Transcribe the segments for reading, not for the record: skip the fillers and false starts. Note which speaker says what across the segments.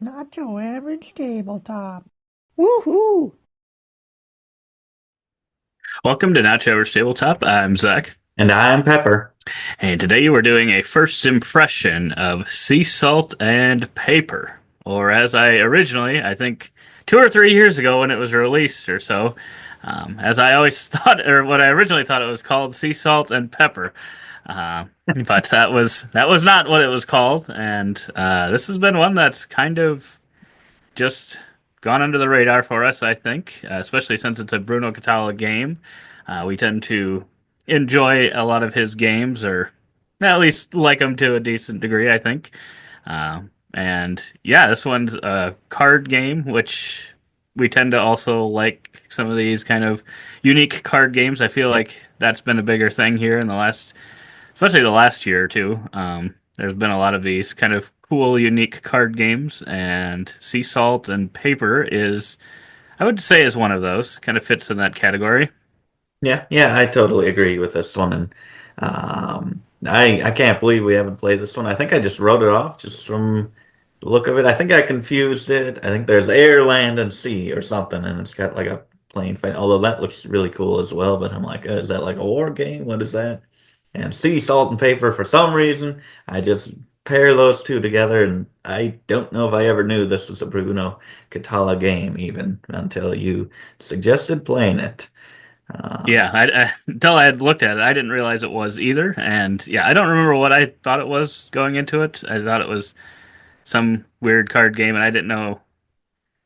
Speaker 1: Not your average tabletop. Woohoo!
Speaker 2: Welcome to Not Your Average Tabletop. I'm Zach,
Speaker 3: And I'm Pepper.
Speaker 2: and today we're doing a first impression of Sea Salt and Paper, or as I originally, I think 2 or 3 years ago when it was released or so, as I always thought, or what I originally thought it was called, Sea Salt and Pepper. But that was not what it was called, and this has been one that's kind of just gone under the radar for us, I think, especially since it's a Bruno Catala game. We tend to enjoy a lot of his games, or at least like them to a decent degree, I think. And yeah, this one's a card game, which we tend to also like some of these kind of unique card games. I feel like that's been a bigger thing here in the last, especially the last year or two. There's been a lot of these kind of cool, unique card games, and Sea Salt and Paper is, I would say, is one of those. Kind of fits in that category.
Speaker 3: Yeah, I totally agree with this one. And I can't believe we haven't played this one. I think I just wrote it off just from the look of it. I think I confused it. I think there's air, land, and sea or something, and it's got like a plane fight. Although that looks really cool as well. But I'm like, is that like a war game? What is that? And sea, salt, and paper, for some reason, I just pair those two together, and I don't know if I ever knew this was a Bruno Catala game even until you suggested playing it.
Speaker 2: Yeah, until I had looked at it, I didn't realize it was either. And yeah, I don't remember what I thought it was going into it. I thought it was some weird card game, and I didn't know.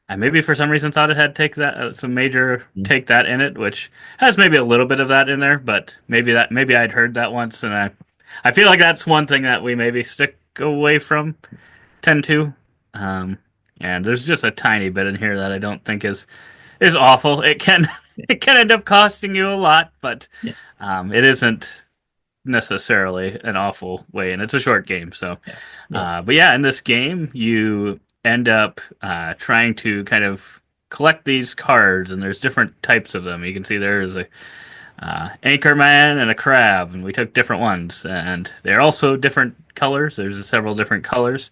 Speaker 2: I maybe for some reason thought it had take that some major take that in it, which has maybe a little bit of that in there, but maybe I'd heard that once, and I feel like that's one thing that we maybe stick away from, tend to. Um, and there's just a tiny bit in here that I don't think is awful. It can it can end up costing you a lot, but
Speaker 3: Yeah,
Speaker 2: it isn't necessarily an awful way, and it's a short game. So,
Speaker 3: yeah, yeah.
Speaker 2: but yeah, in this game, you end up trying to kind of collect these cards, and there's different types of them. You can see there's a anchorman and a crab, and we took different ones, and they're also different colors. There's several different colors.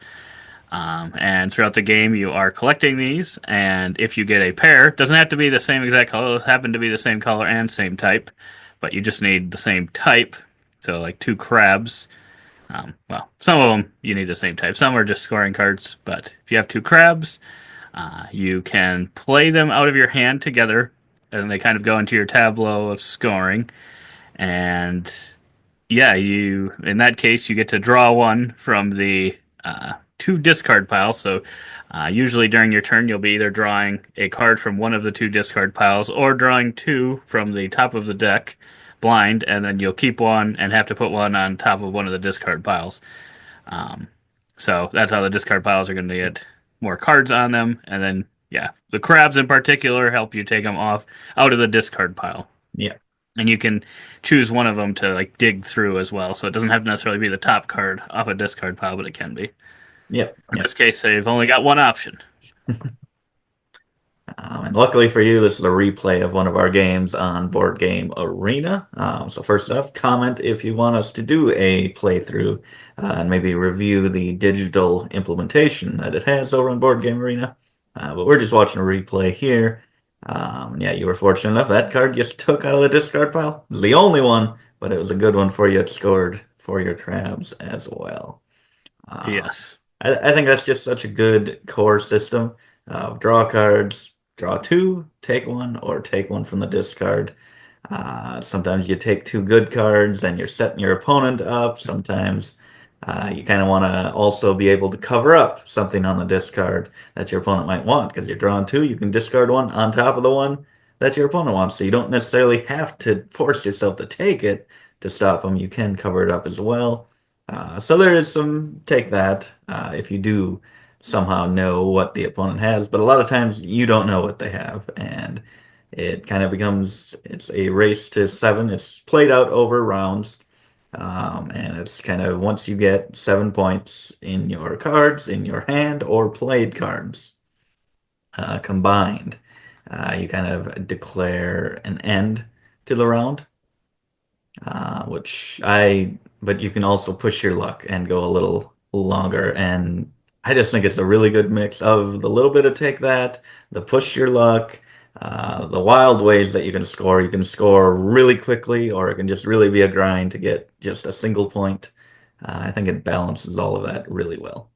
Speaker 2: And throughout the game, you are collecting these, and if you get a pair, it doesn't have to be the same exact color. Those happen to be the same color and same type, but you just need the same type. So, like two crabs. Well, some of them you need the same type. Some are just scoring cards, but if you have two crabs, you can play them out of your hand together, and they kind of go into your tableau of scoring. And yeah, you in that case you get to draw one from the two discard piles. So usually during your turn, you'll be either drawing a card from one of the two discard piles or drawing two from the top of the deck, blind, and then you'll keep one and have to put one on top of one of the discard piles. Um, so that's how the discard piles are going to get more cards on them, and then yeah, the crabs in particular help you take them off out of the discard pile,
Speaker 3: Yeah.
Speaker 2: and you can choose one of them to like dig through as well. So it doesn't have to necessarily be the top card off a discard pile, but it can be.
Speaker 3: Yep,
Speaker 2: In
Speaker 3: yep.
Speaker 2: this case, they've only got one option.
Speaker 3: And luckily for you, this is a replay of one of our games on Board Game Arena. So first off, comment if you want us to do a playthrough and maybe review the digital implementation that it has over on Board Game Arena. But we're just watching a replay here. Yeah, you were fortunate enough. That card just took out of the discard pile. It was the only one, but it was a good one for you. It scored for your crabs as well. Uh,
Speaker 2: Yes.
Speaker 3: I think that's just such a good core system of draw cards, draw two, take one, or take one from the discard. Sometimes you take two good cards and you're setting your opponent up. Sometimes you kind of want to also be able to cover up something on the discard that your opponent might want because you're drawing two. You can discard one on top of the one that your opponent wants. So you don't necessarily have to force yourself to take it to stop them. You can cover it up as well. So there is some take that if you do somehow know what the opponent has, but a lot of times you don't know what they have, and it kind of becomes it's a race to seven. It's played out over rounds, and it's kind of once you get 7 points in your cards, in your hand, or played cards combined, you kind of declare an end to the round which I, but you can also push your luck and go a little longer. And I just think it's a really good mix of the little bit of take that, the push your luck, the wild ways that you can score. You can score really quickly, or it can just really be a grind to get just a single point. I think it balances all of that really well.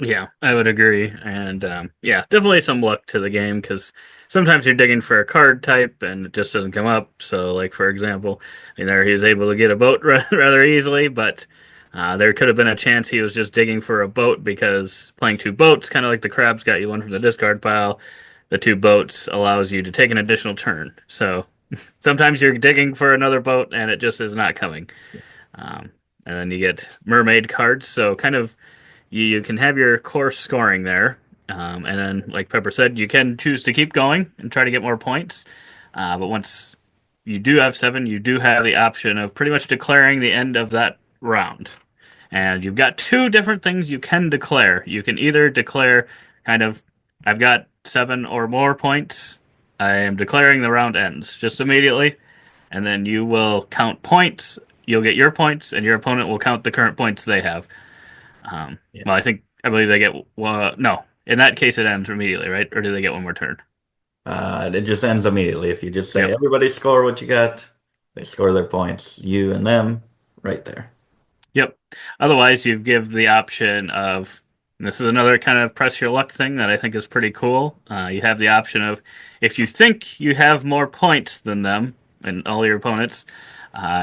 Speaker 2: Yeah, I would agree. And yeah, definitely some luck to the game because sometimes you're digging for a card type and it just doesn't come up. So, like for example, there he was able to get a boat rather easily, but there could have been a chance he was just digging for a boat because playing two boats, kind of like the crabs, got you one from the discard pile. The two boats allows you to take an additional turn. So sometimes you're digging for another boat and it just is not coming. Um, and then you get mermaid cards. So kind of you can have your course scoring there, and then, like Pepper said, you can choose to keep going and try to get more points. But once you do have seven, you do have the option of pretty much declaring the end of that round. And you've got two different things you can declare. You can either declare, kind of, I've got seven or more points. I am declaring the round ends just immediately. And then you will count points. You'll get your points, and your opponent will count the current points they have. Well,
Speaker 3: Yes.
Speaker 2: I believe they get no. In that case, it ends immediately, right? Or do they get one more turn?
Speaker 3: It just ends immediately. If you just say,
Speaker 2: Yep.
Speaker 3: everybody score what you got, they score their points, you and them, right there.
Speaker 2: Yep. Otherwise, you give the option of, and this is another kind of press your luck thing that I think is pretty cool. You have the option of, if you think you have more points than them and all your opponents,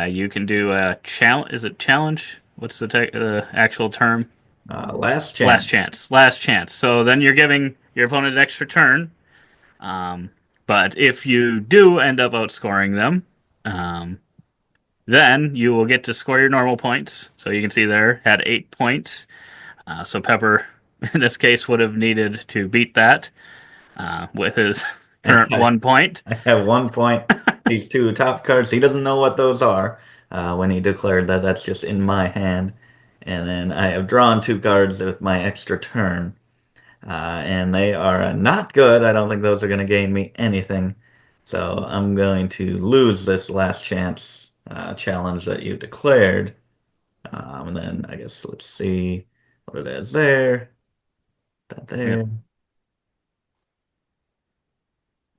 Speaker 2: you can do a challenge. Is it challenge? What's the actual term?
Speaker 3: Last
Speaker 2: Last
Speaker 3: chance.
Speaker 2: chance. Last chance. So then you're giving your opponent an extra turn. Um, but if you do end up outscoring them, um, then you will get to score your normal points. So you can see there had 8 points. So Pepper, in this case, would have needed to beat that with his current
Speaker 3: I
Speaker 2: 1 point.
Speaker 3: have 1 point. These two top cards, he doesn't know what those are when he declared that that's just in my hand. And then I have drawn two cards with my extra turn. And they are not good. I don't think those are going to gain me anything. So I'm going to lose this last chance challenge that you declared. And then I guess let's see what it is there. That
Speaker 2: Yep.
Speaker 3: there.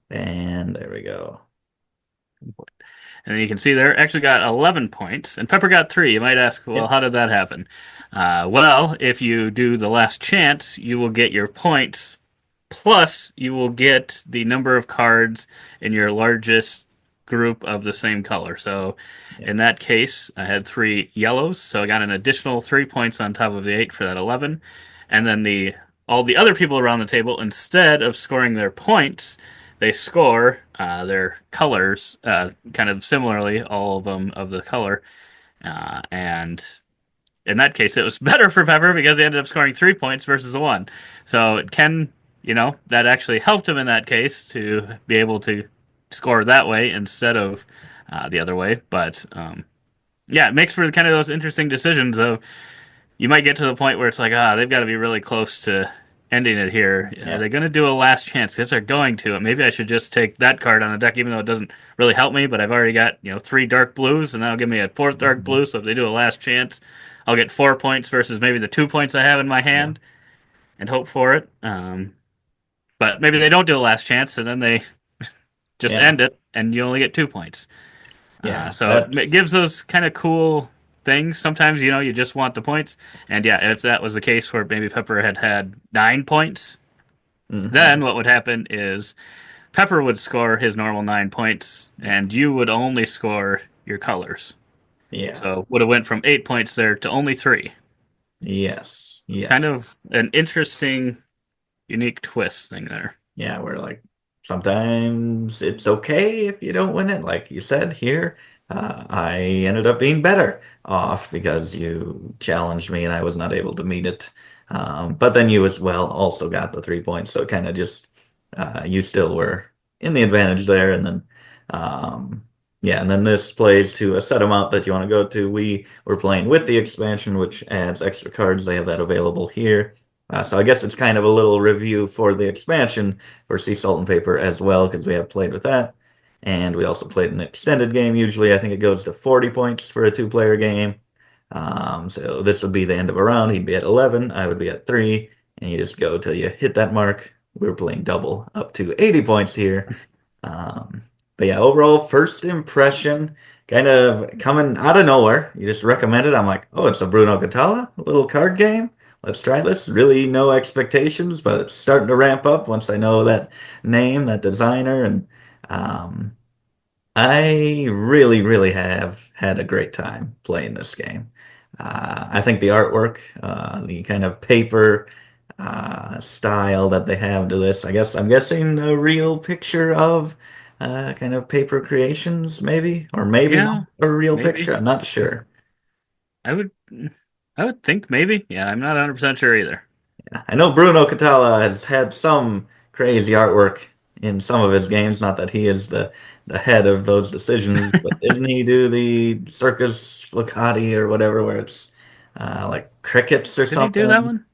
Speaker 3: And there we go.
Speaker 2: And you can see there actually got 11 points, and Pepper got 3. You might ask, well,
Speaker 3: Yep.
Speaker 2: how did that happen? Well, if you do the last chance, you will get your points, plus you will get the number of cards in your largest group of the same color. So
Speaker 3: Yep.
Speaker 2: in that case, I had 3 yellows, so I got an additional 3 points on top of the 8 for that 11. And then the all the other people around the table, instead of scoring their points, they score their colors kind of similarly, all of them of the color. And in that case, it was better for Pepper because he ended up scoring 3 points versus a one. So it can, that actually helped him in that case to be able to score that way instead of the other way. But yeah, it makes for kind of those interesting decisions of you might get to the point where it's like, they've got to be really close to ending it here. Are
Speaker 3: Yeah.
Speaker 2: they going to do a last chance? If they're going to, maybe I should just take that card on the deck, even though it doesn't really help me. But I've already got 3 dark blues, and that'll give me a fourth dark
Speaker 3: Mhm.
Speaker 2: blue. So if they do a last chance, I'll get 4 points versus maybe the 2 points I have in my
Speaker 3: Yeah.
Speaker 2: hand, and hope for it. But maybe they don't do a last chance, and then they just
Speaker 3: Yeah.
Speaker 2: end it, and you only get 2 points.
Speaker 3: Yeah.
Speaker 2: So it
Speaker 3: That's
Speaker 2: gives those kind of cool things. Sometimes, you just want the points. And yeah, if that was the case where maybe Pepper had 9 points, then
Speaker 3: mhm.
Speaker 2: what would happen is Pepper would score his normal 9 points, and you would only score your colors.
Speaker 3: Yeah.
Speaker 2: So would have went from 8 points there to only 3.
Speaker 3: Yes.
Speaker 2: It's kind
Speaker 3: Yes.
Speaker 2: of an interesting, unique twist thing there.
Speaker 3: Yeah, we're like sometimes it's okay if you don't win it. Like you said here, I ended up being better off because you challenged me and I was not able to meet it. But then you as well also got the 3 points, so it kind of just you still were in the advantage there. And then yeah, and then this plays to a set amount that you want to go to. We were playing with the expansion, which adds extra cards. They have that available here. So I guess it's kind of a little review for the expansion for Sea Salt and Paper as well, because we have played with that. And we also played an extended game. Usually, I think it goes to 40 points for a two-player game. So this would be the end of a round. He'd be at 11. I would be at 3. And you just go till you hit that mark. We were playing double up to 80 points here. Um, but yeah, overall, first impression kind of coming out of nowhere. You just recommended. I'm like, oh, it's a Bruno Catala little card game. Let's try this. Really no expectations, but it's starting to ramp up once I know that name, that designer, and um, I really, really have had a great time playing this game. I think the artwork, the kind of paper style that they have to this, I guess I'm guessing a real picture of kind of paper creations, maybe, or maybe not
Speaker 2: Yeah,
Speaker 3: a real
Speaker 2: maybe.
Speaker 3: picture. I'm not sure.
Speaker 2: I would I would think maybe. Yeah, I'm not 100% sure either.
Speaker 3: I know Bruno Catala has had some crazy artwork in some of his games. Not that he is the head of those decisions, but didn't he do the Circus Flicati or whatever, where it's like crickets or
Speaker 2: Did he do that
Speaker 3: something?
Speaker 2: one?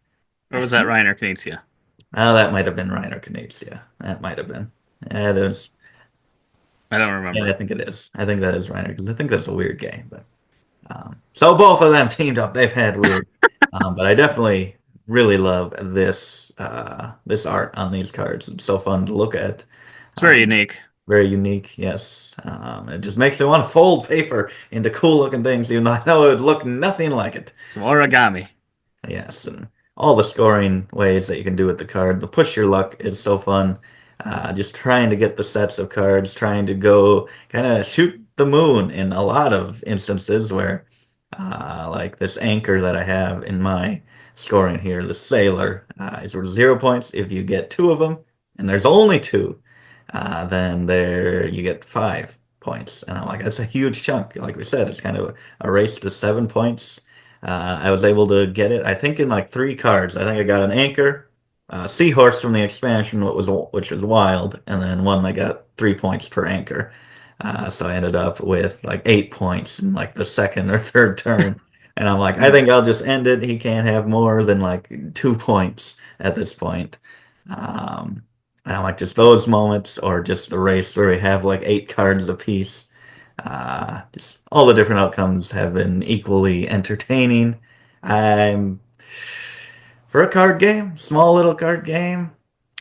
Speaker 2: Or
Speaker 3: I
Speaker 2: was that
Speaker 3: think
Speaker 2: Reiner Knizia?
Speaker 3: that might have been Reiner Knizia. That might have been. Yeah, it is.
Speaker 2: I don't
Speaker 3: Yeah, I
Speaker 2: remember.
Speaker 3: think it is. I think that is Reiner because I think that's a weird game. But so both of them teamed up. They've had weird, but I definitely really love this art on these cards. It's so fun to look at.
Speaker 2: It's very
Speaker 3: Um,
Speaker 2: unique.
Speaker 3: very unique, yes. It just makes me want to fold paper into cool looking things, even though I know it would look nothing like it.
Speaker 2: Some origami.
Speaker 3: Yes, and all the scoring ways that you can do with the card. The push your luck is so fun. Just trying to get the sets of cards, trying to go kind of shoot the moon in a lot of instances where, like this anchor that I have in my scoring here, the sailor, is worth 0 points if you get two of them, and there's only two. Then there you get 5 points, and I'm like, that's a huge chunk. Like we said, it's kind of a race to 7 points. I was able to get it, I think, in like 3 cards. I think I got an anchor, seahorse from the expansion, which was wild, and then one that got 3 points per anchor. So I ended up with like 8 points in like the second or third turn. And I'm like, I think I'll just end it. He can't have more than like 2 points at this point. Um, and I'm like, just those moments, or just the race where we have like 8 cards apiece. Just all the different outcomes have been equally entertaining. I'm for a card game, small little card game.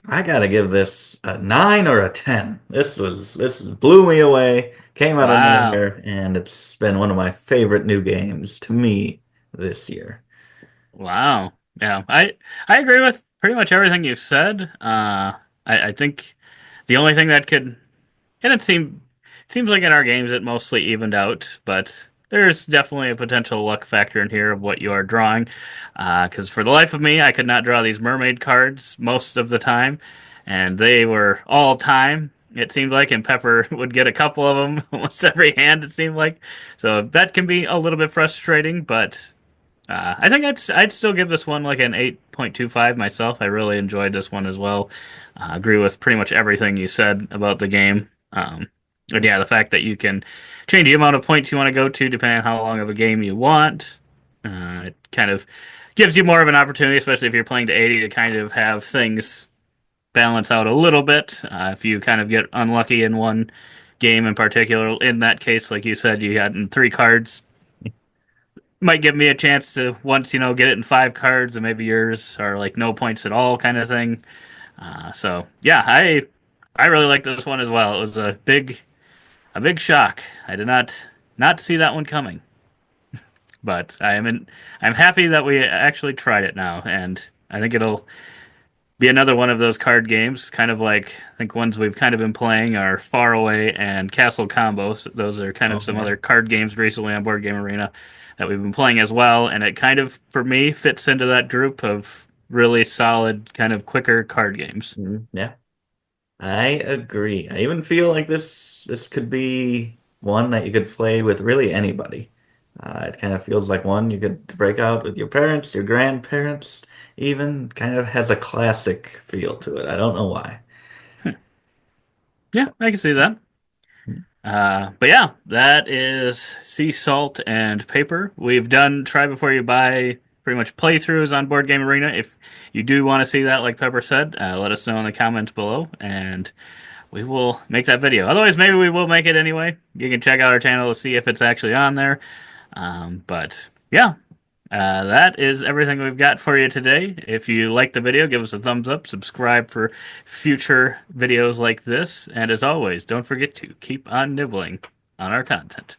Speaker 3: I gotta give this a 9 or a 10. This blew me away, came out of
Speaker 2: Wow.
Speaker 3: nowhere, and it's been one of my favorite new games to me this year.
Speaker 2: Wow. Yeah. I agree with pretty much everything you've said. I think the only thing that could and it seems like in our games it mostly evened out, but there's definitely a potential luck factor in here of what you are drawing. Because for the life of me, I could not draw these mermaid cards most of the time, and they were all time. It seemed like, and Pepper would get a couple of them almost every hand. It seemed like, so that can be a little bit frustrating. But I think I'd still give this one like an 8.25 myself. I really enjoyed this one as well. Agree with pretty much everything you said about the game. But yeah, the fact that you can change the amount of points you want to go to depending on how long of a game you want. It kind of gives you more of an opportunity, especially if you're playing to 80, to kind of have things balance out a little bit. If you kind of get unlucky in one game in particular, in that case, like you said, you had in 3 cards, might give me a chance to once get it in 5 cards, and maybe yours are like no points at all kind of thing. So yeah, I really like this one as well. It was a big shock. I did not see that one coming, but I'm happy that we actually tried it now, and I think it'll be another one of those card games, kind of like I think ones we've kind of been playing are Far Away and Castle Combos. Those are kind of
Speaker 3: Oh
Speaker 2: some
Speaker 3: yeah.
Speaker 2: other card games recently on Board Game Arena that we've been playing as well, and it kind of for me fits into that group of really solid kind of quicker card games.
Speaker 3: Yeah. I agree. I even feel like this could be one that you could play with really anybody. It kind of feels like one you could break out with your parents, your grandparents, even kind of has a classic feel to it. I don't know why.
Speaker 2: Yeah, I can see that. But yeah, that is Sea Salt and Paper. We've done Try Before You Buy pretty much playthroughs on Board Game Arena. If you do want to see that, like Pepper said, let us know in the comments below, and we will make that video. Otherwise, maybe we will make it anyway. You can check out our channel to see if it's actually on there. But yeah, that is everything we've got for you today. If you liked the video, give us a thumbs up, subscribe for future videos like this, and as always, don't forget to keep on nibbling on our content.